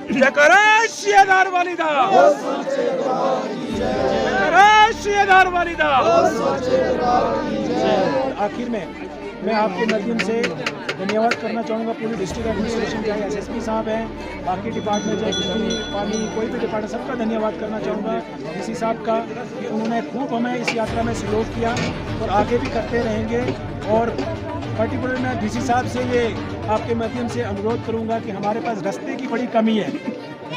जयकारा शियाधार वालिदा, जयकारा शियाधार वालिदा। आखिर में मैं आपके माध्यम से धन्यवाद करना चाहूँगा पूरी डिस्ट्रिक्ट एडमिनिस्ट्रेशन, चाहे एसएसपी साहब हैं, बाकी डिपार्टमेंट, चाहे बिजली पानी कोई भी डिपार्टमेंट, सबका धन्यवाद करना चाहूँगा डीसी साहब का कि उन्होंने खूब हमें इस यात्रा में सहयोग किया और आगे भी करते रहेंगे। और पर्टिकुलर मैं डीसी साहब से ये आपके माध्यम से अनुरोध करूँगा कि हमारे पास रास्ते की बड़ी कमी है,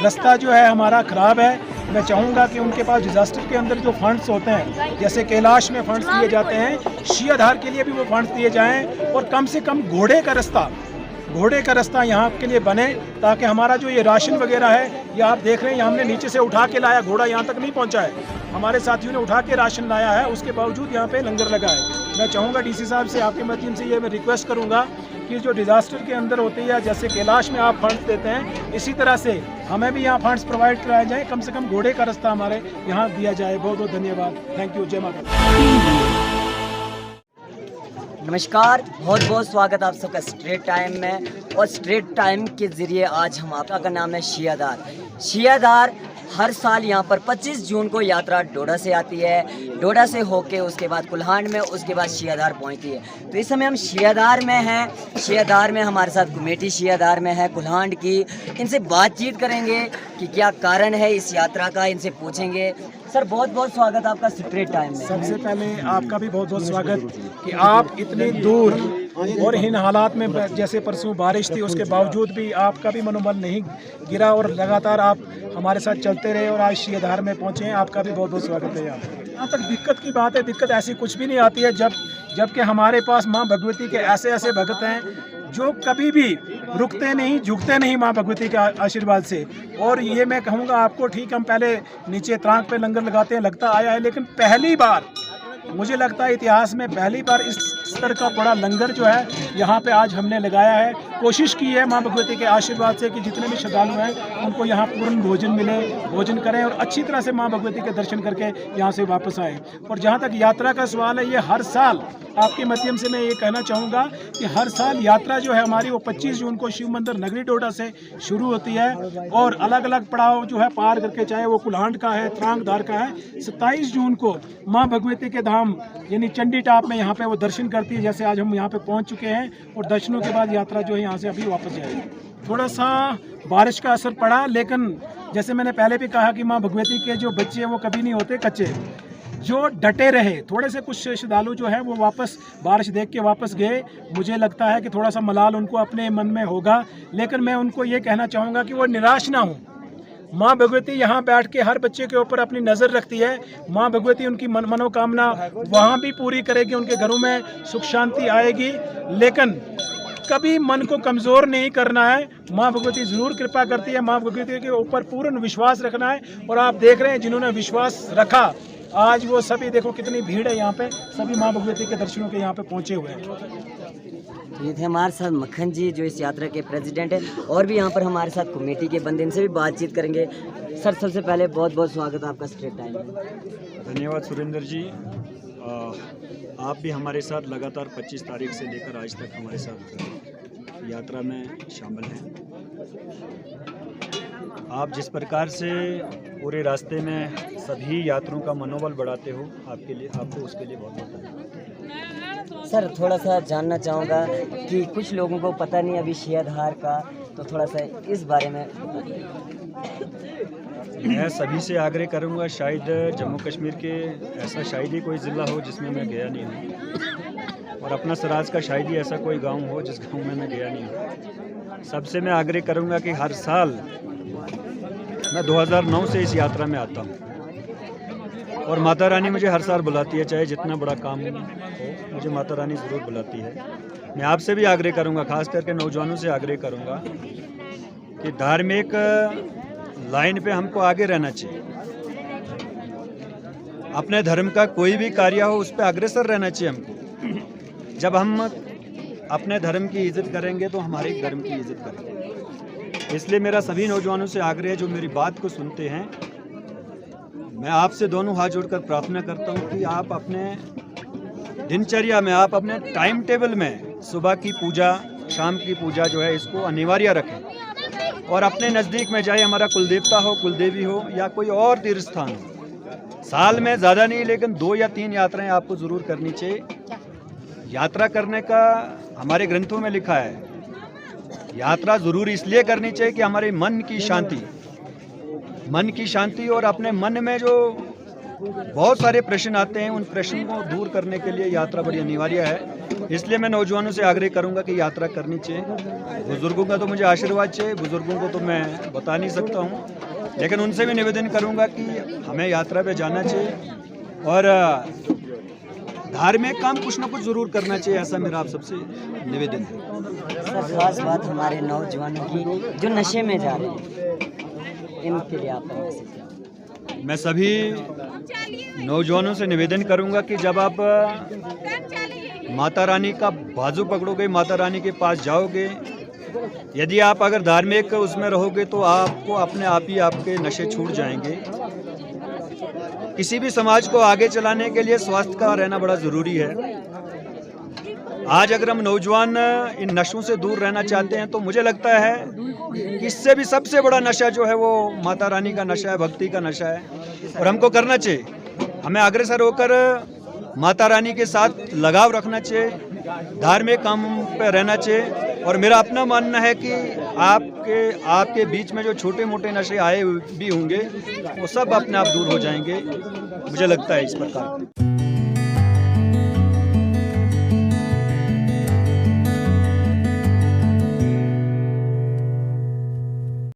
रास्ता जो है हमारा ख़राब है। मैं चाहूँगा कि उनके पास डिज़ास्टर के अंदर जो फंड्स होते हैं, जैसे कैलाश में फंड्स दिए जाते हैं, शियाधार के लिए भी वो फंड्स दिए जाएं और कम से कम घोड़े का रास्ता यहाँ के लिए बने, ताकि हमारा जो ये राशन वगैरह है, ये आप देख रहे हैं, हमने नीचे से उठा के लाया, घोड़ा यहाँ तक नहीं पहुँचा है, हमारे साथियों ने उठा के राशन लाया है, उसके बावजूद यहाँ पे लंगर लगा है। मैं चाहूँगा डीसी साहब से आपके माध्यम से ये मैं रिक्वेस्ट करूँगा कि जो डिज़ास्टर के अंदर होती है, जैसे कैलाश में आप फंड्स देते हैं, इसी तरह से हमें भी यहाँ फंड्स प्रोवाइड कराए जाए, कम से कम घोड़े का रास्ता हमारे यहाँ दिया जाए। बहुत बहुत धन्यवाद, थैंक यू, जय माता। नमस्कार, बहुत बहुत स्वागत आप सबका स्ट्रेट टाइम में। और स्ट्रेट टाइम के ज़रिए आज हम आपका नाम है शियाधार हर साल यहाँ पर 25 जून को यात्रा डोडा से आती है, डोडा से होके उसके बाद कुल्हान में, उसके बाद शियाधार पहुँचती है। तो इस समय हम शियाधार में हैं, शियाधार में हमारे साथ कमेटी शियाधार में है कुल्हान की। इनसे बातचीत करेंगे कि क्या कारण है इस यात्रा का, इनसे पूछेंगे। सर बहुत बहुत स्वागत आपका स्ट्रेट टाइम में। सबसे पहले आपका भी बहुत बहुत स्वागत कि आप इतनी दूर और इन हालात में, जैसे परसों बारिश थी, उसके बावजूद भी आपका भी मनोबल नहीं गिरा और लगातार आप हमारे साथ चलते रहे और आज शियाधार में पहुँचे हैं। आपका भी बहुत बहुत स्वागत है। यहाँ तक दिक्कत की बात है, दिक्कत ऐसी कुछ भी नहीं आती है जबकि हमारे पास माँ भगवती के ऐसे ऐसे भक्त हैं जो कभी भी रुकते नहीं, झुकते नहीं माँ भगवती के आशीर्वाद से। और ये मैं कहूँगा आपको, ठीक हम पहले नीचे त्रांक पे लंगर लगाते हैं, लगता आया है, लेकिन पहली बार मुझे लगता है इतिहास में पहली बार इस स्तर का बड़ा लंगर जो है यहाँ पे आज हमने लगाया है। कोशिश की है माँ भगवती के आशीर्वाद से कि जितने भी श्रद्धालु हैं उनको यहाँ पूर्ण भोजन मिले, भोजन करें और अच्छी तरह से माँ भगवती के दर्शन करके यहाँ से वापस आएँ। और जहाँ तक यात्रा का सवाल है, ये हर साल आपके माध्यम से मैं ये कहना चाहूँगा कि हर साल यात्रा जो है हमारी वो 25 जून को शिव मंदिर नगरी डोडा से शुरू होती है और अलग अलग पड़ाव जो है पार करके, चाहे वो कुल्हांड का है, त्रांगधार का है, 27 जून को माँ भगवती के धाम यानी चंडी टॉप में यहाँ पे वो दर्शन करती है। जैसे आज हम यहाँ पे पहुँच चुके हैं और दर्शनों के बाद यात्रा जो है यहाँ से अभी वापस जाएगी। थोड़ा सा बारिश का असर पड़ा, लेकिन जैसे मैंने पहले भी कहा कि माँ भगवती के जो बच्चे हैं वो कभी नहीं होते कच्चे, जो डटे रहे। थोड़े से कुछ श्रद्धालु जो है वो वापस बारिश देख के वापस गए। मुझे लगता है कि थोड़ा सा मलाल उनको अपने मन में होगा, लेकिन मैं उनको ये कहना चाहूँगा कि वो निराश ना हो। माँ भगवती यहाँ बैठ के हर बच्चे के ऊपर अपनी नज़र रखती है। माँ भगवती उनकी मनोकामना वहाँ भी पूरी करेगी, उनके घरों में सुख शांति आएगी, लेकिन कभी मन को कमज़ोर नहीं करना है। माँ भगवती ज़रूर कृपा करती है, माँ भगवती के ऊपर पूर्ण विश्वास रखना है। और आप देख रहे हैं जिन्होंने विश्वास रखा, आज वो सभी देखो कितनी भीड़ है यहाँ पे, सभी माँ भगवती के दर्शनों के यहाँ पे पहुँचे हुए हैं। ये थे हमारे साथ मक्खन जी जो इस यात्रा के प्रेसिडेंट हैं, और भी यहाँ पर हमारे साथ कमेटी के बंदे, इनसे भी बातचीत करेंगे। सर सबसे पहले बहुत बहुत स्वागत आपका स्ट्रेट टाइम में। धन्यवाद सुरेंद्र जी, आप भी हमारे साथ लगातार 25 तारीख से लेकर आज तक हमारे साथ यात्रा में शामिल हैं। आप जिस प्रकार से पूरे रास्ते में सभी यात्रियों का मनोबल बढ़ाते हो, आपके लिए, आपको उसके लिए बहुत बहुत धन्यवाद। सर थोड़ा सा जानना चाहूँगा कि कुछ लोगों को पता नहीं अभी शियाधार का, तो थोड़ा सा इस बारे में मैं सभी से आग्रह करूंगा, शायद जम्मू कश्मीर के ऐसा शायद ही कोई ज़िला हो जिसमें मैं गया नहीं हूँ, और अपना सराज का शायद ही ऐसा कोई गांव हो जिस गांव में मैं गया नहीं हूँ। सबसे मैं आग्रह करूंगा कि हर साल मैं 2009 से इस यात्रा में आता हूँ और माता रानी मुझे हर साल बुलाती है, चाहे जितना बड़ा काम हो मुझे माता रानी ज़रूर बुलाती है। मैं आपसे भी आग्रह करूंगा, खास करके नौजवानों से आग्रह करूंगा कि धार्मिक लाइन पे हमको आगे रहना चाहिए। अपने धर्म का कोई भी कार्य हो उस पर अग्रसर रहना चाहिए हमको। जब हम अपने धर्म की इज्जत करेंगे तो हमारे धर्म की इज्जत करेंगे। इसलिए मेरा सभी नौजवानों से आग्रह है जो मेरी बात को सुनते हैं, मैं आपसे दोनों हाथ जोड़कर प्रार्थना करता हूं कि आप अपने दिनचर्या में, आप अपने टाइम टेबल में सुबह की पूजा, शाम की पूजा जो है इसको अनिवार्य रखें। और अपने नज़दीक में जाए, हमारा कुलदेवता हो, कुलदेवी हो या कोई और तीर्थ स्थान हो, साल में ज़्यादा नहीं लेकिन 2 या 3 यात्राएं आपको ज़रूर करनी चाहिए। यात्रा करने का हमारे ग्रंथों में लिखा है, यात्रा ज़रूर इसलिए करनी चाहिए कि हमारे मन की शांति और अपने मन में जो बहुत सारे प्रश्न आते हैं, उन प्रश्नों को दूर करने के लिए यात्रा बड़ी अनिवार्य है। इसलिए मैं नौजवानों से आग्रह करूंगा कि यात्रा करनी चाहिए। बुज़ुर्गों का तो मुझे आशीर्वाद चाहिए, बुज़ुर्गों को तो मैं बता नहीं सकता हूं, लेकिन उनसे भी निवेदन करूंगा कि हमें यात्रा पे जाना चाहिए और धार्मिक काम कुछ ना कुछ ज़रूर करना चाहिए, ऐसा मेरा आप सबसे निवेदन है। सर खास बात हमारे नौजवानों की जो नशे में जा रहे हैं, इनके लिए आपका मैसेज क्या? मैं सभी नौजवानों से निवेदन करूंगा कि जब आप माता रानी का बाजू पकड़ोगे, माता रानी के पास जाओगे, यदि आप अगर धार्मिक उसमें रहोगे तो आपको अपने आप ही आपके नशे छूट जाएंगे। किसी भी समाज को आगे चलाने के लिए स्वास्थ्य का रहना बड़ा ज़रूरी है। आज अगर हम नौजवान इन नशों से दूर रहना चाहते हैं तो मुझे लगता है कि इससे भी सबसे बड़ा नशा जो है वो माता रानी का नशा है, भक्ति का नशा है, और हमको करना चाहिए। हमें अग्रसर होकर माता रानी के साथ लगाव रखना चाहिए, धार्मिक काम पे रहना चाहिए। और मेरा अपना मानना है कि आपके बीच में जो छोटे मोटे नशे आए भी होंगे वो सब अपने आप दूर हो जाएंगे, मुझे लगता है इस प्रकार।